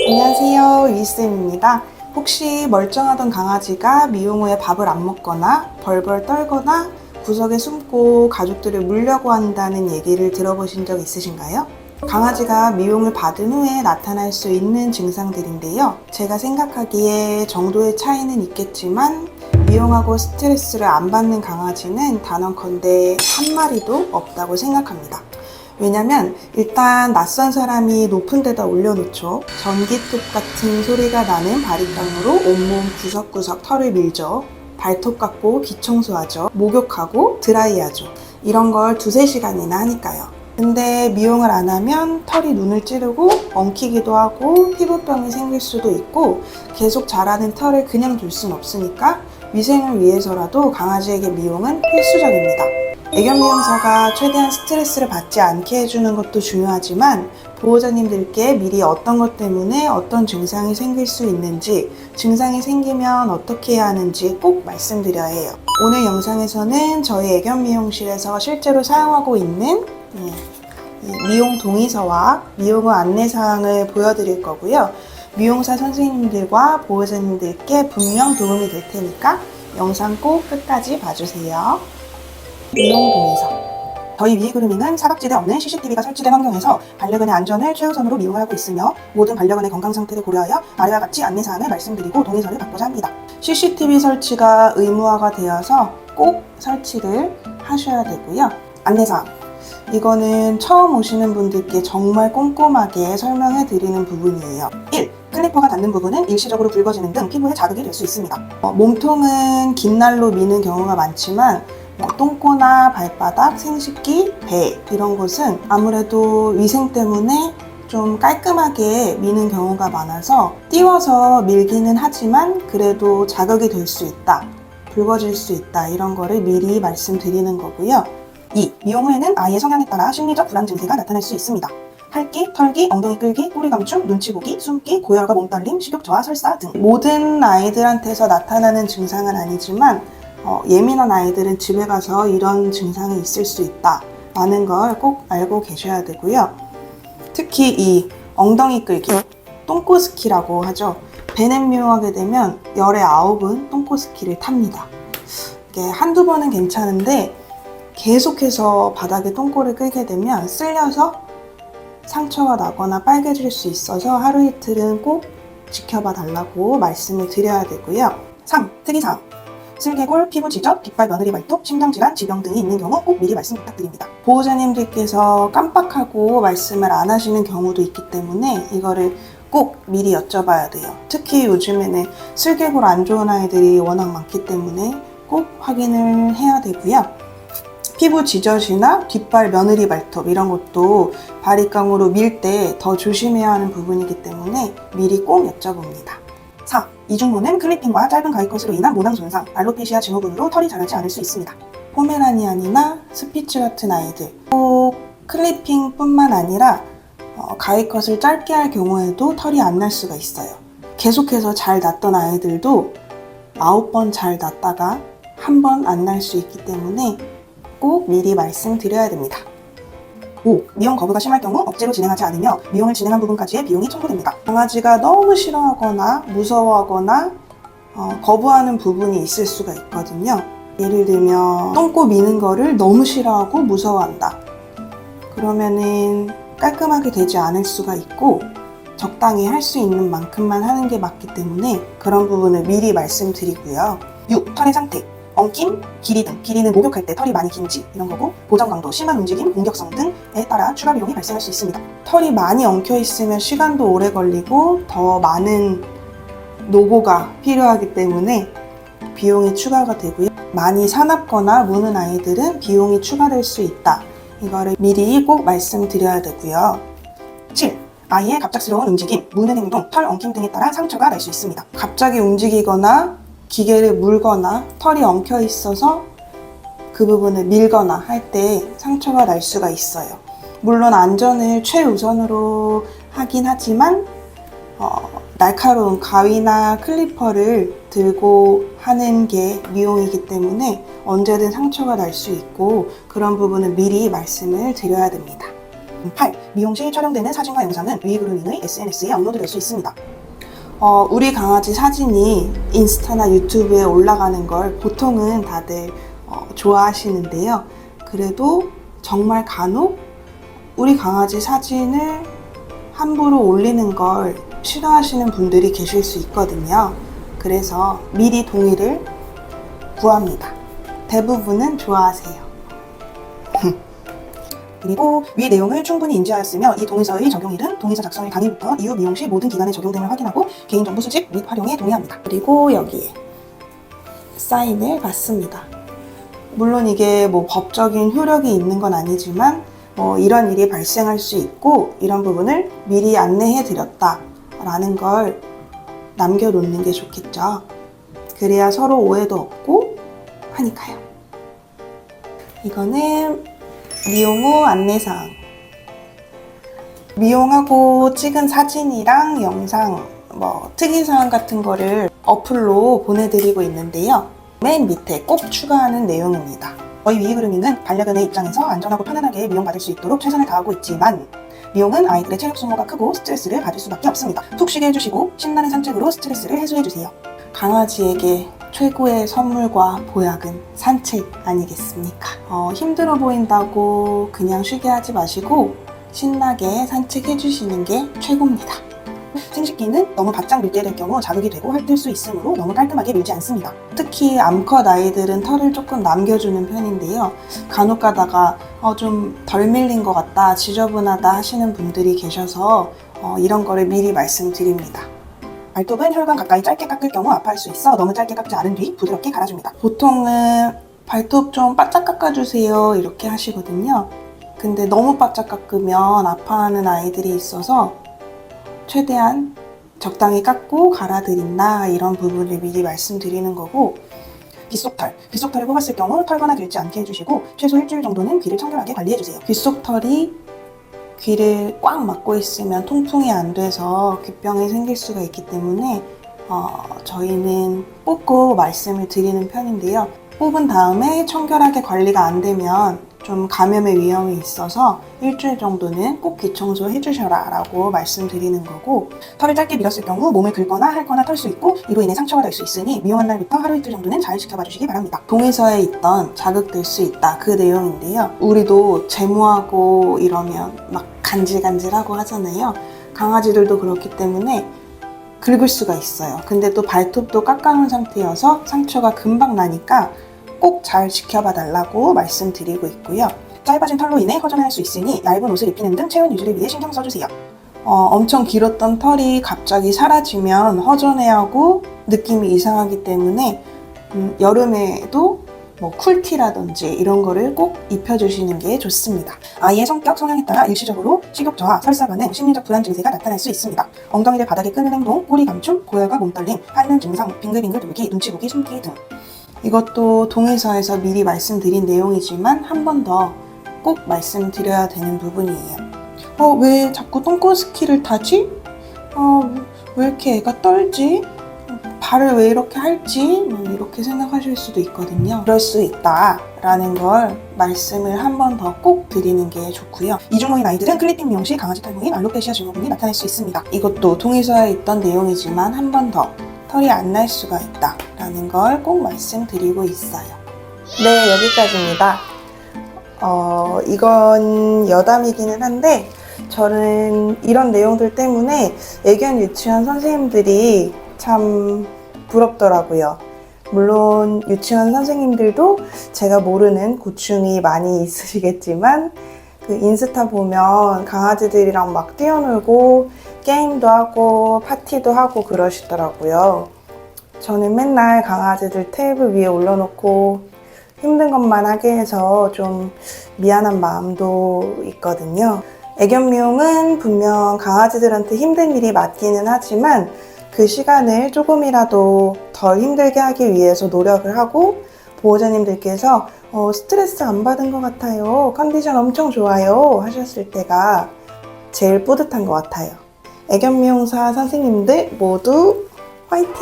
안녕하세요, 유이쌤입니다. 혹시 멀쩡하던 강아지가 미용 후에 밥을 안 먹거나 벌벌 떨거나 구석에 숨고 가족들을 물려고 한다는 얘기를 들어보신 적 있으신가요? 강아지가 미용을 받은 후에 나타날 수 있는 증상들인데요. 제가 생각하기에 정도의 차이는 있겠지만 미용하고 스트레스를 안 받는 강아지는 단언컨대 한 마리도 없다고 생각합니다. 왜냐면 일단 낯선 사람이 높은 데다 올려놓죠. 전기톱 같은 소리가 나는 바리깡으로 온몸 구석구석 털을 밀죠. 발톱 깎고 귀 청소하죠. 목욕하고 드라이하죠. 이런 걸 2-3시간이나 하니까요. 근데 미용을 안 하면 털이 눈을 찌르고 엉키기도 하고 피부병이 생길 수도 있고 계속 자라는 털을 그냥 둘 순 없으니까 위생을 위해서라도 강아지에게 미용은 필수적입니다. 애견 미용사가 최대한 스트레스를 받지 않게 해주는 것도 중요하지만 보호자님들께 미리 어떤 것 때문에 어떤 증상이 생길 수 있는지, 증상이 생기면 어떻게 해야 하는지 꼭 말씀드려야 해요. 오늘 영상에서는 저희 애견 미용실에서 실제로 사용하고 있는 미용 동의서와 미용 후 안내사항을 보여드릴 거고요. 미용사 선생님들과 보호자님들께 분명 도움이 될 테니까 영상 꼭 끝까지 봐주세요. 미용 동의서. 저희 위그루밍은 사각지대 없는 CCTV가 설치된 환경에서 반려견의 안전을 최우선으로 미용하고 있으며 모든 반려견의 건강 상태를 고려하여 아래와 같이 안내사항을 말씀드리고 동의서를 받고자 합니다. CCTV 설치가 의무화가 되어서 꼭 설치를 하셔야 되고요. 안내사항. 이거는 처음 오시는 분들께 정말 꼼꼼하게 설명해 드리는 부분이에요. 1. 클리퍼가 닿는 부분은 일시적으로 붉어지는 등 피부에 자극이 될 수 있습니다. 몸통은 긴 날로 미는 경우가 많지만 똥꼬나 발바닥, 생식기, 배 이런 곳은 아무래도 위생 때문에 좀 깔끔하게 미는 경우가 많아서 띄워서 밀기는 하지만 그래도 자극이 될 수 있다, 붉어질 수 있다 이런 거를 미리 말씀드리는 거고요. 2. 미용 후에는 아이의 성향에 따라 심리적 불안 증세가 나타날 수 있습니다. 핥기, 털기, 엉덩이 끌기, 꼬리 감춤, 눈치 보기, 숨기, 고열과 몸떨림, 식욕 저하, 설사 등 모든 아이들한테서 나타나는 증상은 아니지만 예민한 아이들은 집에 가서 이런 증상이 있을 수 있다 라는 걸 꼭 알고 계셔야 되고요. 특히 이 엉덩이 끌기, 똥꼬스키라고 하죠. 베넷 미용하게 되면 열의 9은 똥꼬스키를 탑니다. 이게 한두 번은 괜찮은데 계속해서 바닥에 똥꼬를 끌게 되면 쓸려서 상처가 나거나 빨개질 수 있어서 하루 이틀은 꼭 지켜봐 달라고 말씀을 드려야 되고요. 3. 특이사항. 슬개골, 피부 지적, 깃발 며느리 발톱, 심장질환, 지병 등이 있는 경우 꼭 미리 말씀 부탁드립니다. 보호자님들께서 깜빡하고 말씀을 안 하시는 경우도 있기 때문에 이거를 꼭 미리 여쭤봐야 돼요. 특히 요즘에는 슬개골 안 좋은 아이들이 워낙 많기 때문에 꼭 확인을 해야 되고요. 피부 지젖이나 뒷발 며느리 발톱 이런 것도 바리깡으로 밀 때 더 조심해야 하는 부분이기 때문에 미리 꼭 여쭤봅니다. 4. 이중모는 클리핑과 짧은 가위컷으로 인한 모낭 손상, 알로페시아 증후군으로 털이 자라지 않을 수 있습니다. 포메라니안이나 스피츠 같은 아이들 꼭 클리핑뿐만 아니라 가위컷을 짧게 할 경우에도 털이 안 날 수가 있어요. 계속해서 잘 났던 아이들도 9번 잘 났다가 한 번 안 날 수 있기 때문에 꼭 미리 말씀드려야 됩니다. 5. 미용 거부가 심할 경우 억지로 진행하지 않으며 미용을 진행한 부분까지의 비용이 청구됩니다. 강아지가 너무 싫어하거나 무서워하거나 거부하는 부분이 있을 수가 있거든요. 예를 들면 똥꼬 미는 거를 너무 싫어하고 무서워한다. 그러면은 깔끔하게 되지 않을 수가 있고 적당히 할 수 있는 만큼만 하는 게 맞기 때문에 그런 부분을 미리 말씀드리고요. 6. 털의 상태. 엉킴, 길이 등, 길이는 목욕할 때 털이 많이 긴지 이런 거고 보정 강도, 심한 움직임, 공격성 등에 따라 추가 비용이 발생할 수 있습니다. 털이 많이 엉켜 있으면 시간도 오래 걸리고 더 많은 노고가 필요하기 때문에 비용이 추가가 되고요. 많이 사납거나 무는 아이들은 비용이 추가될 수 있다. 이거를 미리 꼭 말씀드려야 되고요. 7. 아이의 갑작스러운 움직임, 무는 행동, 털 엉킴 등에 따라 상처가 날 수 있습니다. 갑자기 움직이거나 기계를 물거나 털이 엉켜 있어서 그 부분을 밀거나 할 때 상처가 날 수가 있어요. 물론 안전을 최우선으로 하긴 하지만 날카로운 가위나 클리퍼를 들고 하는 게 미용이기 때문에 언제든 상처가 날 수 있고 그런 부분은 미리 말씀을 드려야 됩니다. 8. 미용 시 촬영되는 사진과 영상은 위 그루밍의 SNS에 업로드될 수 있습니다. 우리 강아지 사진이 인스타나 유튜브에 올라가는 걸 보통은 다들 좋아하시는데요. 그래도 정말 간혹 우리 강아지 사진을 함부로 올리는 걸 싫어하시는 분들이 계실 수 있거든요. 그래서 미리 동의를 구합니다. 대부분은 좋아하세요. 그리고 위 내용을 충분히 인지하였으며 이 동의서의 적용일은 동의서 작성일 당일부터 이후 미용 시 모든 기간에 적용됨을 확인하고 개인정보 수집 및 활용에 동의합니다. 그리고 여기에 사인을 받습니다. 물론 이게 뭐 법적인 효력이 있는 건 아니지만 이런 일이 발생할 수 있고 이런 부분을 미리 안내해 드렸다 라는 걸 남겨놓는 게 좋겠죠. 그래야 서로 오해도 없고 하니까요. 이거는 미용 후 안내사항. 미용하고 찍은 사진이랑 영상, 특이사항 같은 거를 어플로 보내드리고 있는데요. 맨 밑에 꼭 추가하는 내용입니다. 저희 위그루밍은 반려견의 입장에서 안전하고 편안하게 미용받을 수 있도록 최선을 다하고 있지만 미용은 아이들의 체력 소모가 크고 스트레스를 받을 수밖에 없습니다. 푹 쉬게 해주시고 신나는 산책으로 스트레스를 해소해주세요. 강아지에게 최고의 선물과 보약은 산책 아니겠습니까? 힘들어 보인다고 그냥 쉬게 하지 마시고 신나게 산책해 주시는 게 최고입니다. 생식기는 너무 바짝 밀게 될 경우 자극이 되고 핥을 수 있으므로 너무 깔끔하게 밀지 않습니다. 특히 암컷 아이들은 털을 조금 남겨주는 편인데요. 간혹 가다가 좀 덜 밀린 것 같다, 지저분하다 하시는 분들이 계셔서 이런 거를 미리 말씀드립니다. 발톱은 혈관 가까이 짧게 깎을 경우 아파할 수 있어 너무 짧게 깎지 않은 뒤 부드럽게 갈아줍니다. 보통은 발톱 좀 바짝 깎아주세요 이렇게 하시거든요. 근데 너무 바짝 깎으면 아파하는 아이들이 있어서 최대한 적당히 깎고 갈아드린다 이런 부분을 미리 말씀드리는 거고, 빗속털을 뽑았을 경우 털거나 길지 않게 해주시고 최소 일주일 정도는 귀를 청결하게 관리해주세요. 빗속털이 귀를 꽉 막고 있으면 통풍이 안 돼서 귀병이 생길 수가 있기 때문에 저희는 뽑고 말씀을 드리는 편인데요. 뽑은 다음에 청결하게 관리가 안 되면 좀 감염의 위험이 있어서 일주일 정도는 꼭 귀 청소 해주셔라 라고 말씀드리는 거고, 털을 짧게 밀었을 경우 몸을 긁거나 핥거나 털 수 있고 이로 인해 상처가 될 수 있으니 미용한 날부터 하루 이틀 정도는 잘 지켜봐 주시기 바랍니다. 동의서에 있던 자극될 수 있다 그 내용인데요. 우리도 제모하고 이러면 막 간질간질하고 하잖아요. 강아지들도 그렇기 때문에 긁을 수가 있어요. 근데 또 발톱도 깎아놓은 상태여서 상처가 금방 나니까 꼭 잘 지켜봐 달라고 말씀드리고 있고요. 짧아진 털로 인해 허전할 수 있으니 얇은 옷을 입히는 등 체온 유지를 위해 신경 써주세요. 엄청 길었던 털이 갑자기 사라지면 허전해하고 느낌이 이상하기 때문에 여름에도 쿨티라든지 이런 거를 꼭 입혀주시는 게 좋습니다. 아이의 성격, 성향에 따라 일시적으로 식욕 저하, 설사 반응, 심리적 불안 증세가 나타날 수 있습니다. 엉덩이를 바닥에 끄는 행동, 꼬리 감춤, 고열과 몸떨림, 핥는 증상, 빙글빙글 돌기, 눈치 보기, 숨기 등. 이것도 동의서에서 미리 말씀드린 내용이지만 한 번 더 꼭 말씀드려야 되는 부분이에요. 왜 자꾸 똥꼬스키를 타지? 왜 이렇게 애가 떨지? 발을 왜 이렇게 할지? 이렇게 생각하실 수도 있거든요. 그럴 수 있다라는 걸 말씀을 한 번 더 꼭 드리는 게 좋고요. 이중모인 아이들은 클리핑 미용 시 강아지 탈모인 알로페시아 증후군이 나타날 수 있습니다. 이것도 동의서에 있던 내용이지만 한 번 더 털이 안 날 수가 있다라는 걸 꼭 말씀드리고 있어요. 네, 여기까지입니다. 이건 여담이기는 한데 저는 이런 내용들 때문에 애견 유치원 선생님들이 참 부럽더라고요. 물론 유치원 선생님들도 제가 모르는 고충이 많이 있으시겠지만 그 인스타 보면 강아지들이랑 막 뛰어놀고 게임도 하고 파티도 하고 그러시더라고요. 저는 맨날 강아지들 테이블 위에 올려놓고 힘든 것만 하게 해서 좀 미안한 마음도 있거든요. 애견 미용은 분명 강아지들한테 힘든 일이 맞기는 하지만 그 시간을 조금이라도 덜 힘들게 하기 위해서 노력을 하고 보호자님들께서 스트레스 안 받은 것 같아요, 컨디션 엄청 좋아요 하셨을 때가 제일 뿌듯한 것 같아요. 애견 미용사 선생님들 모두 화이팅!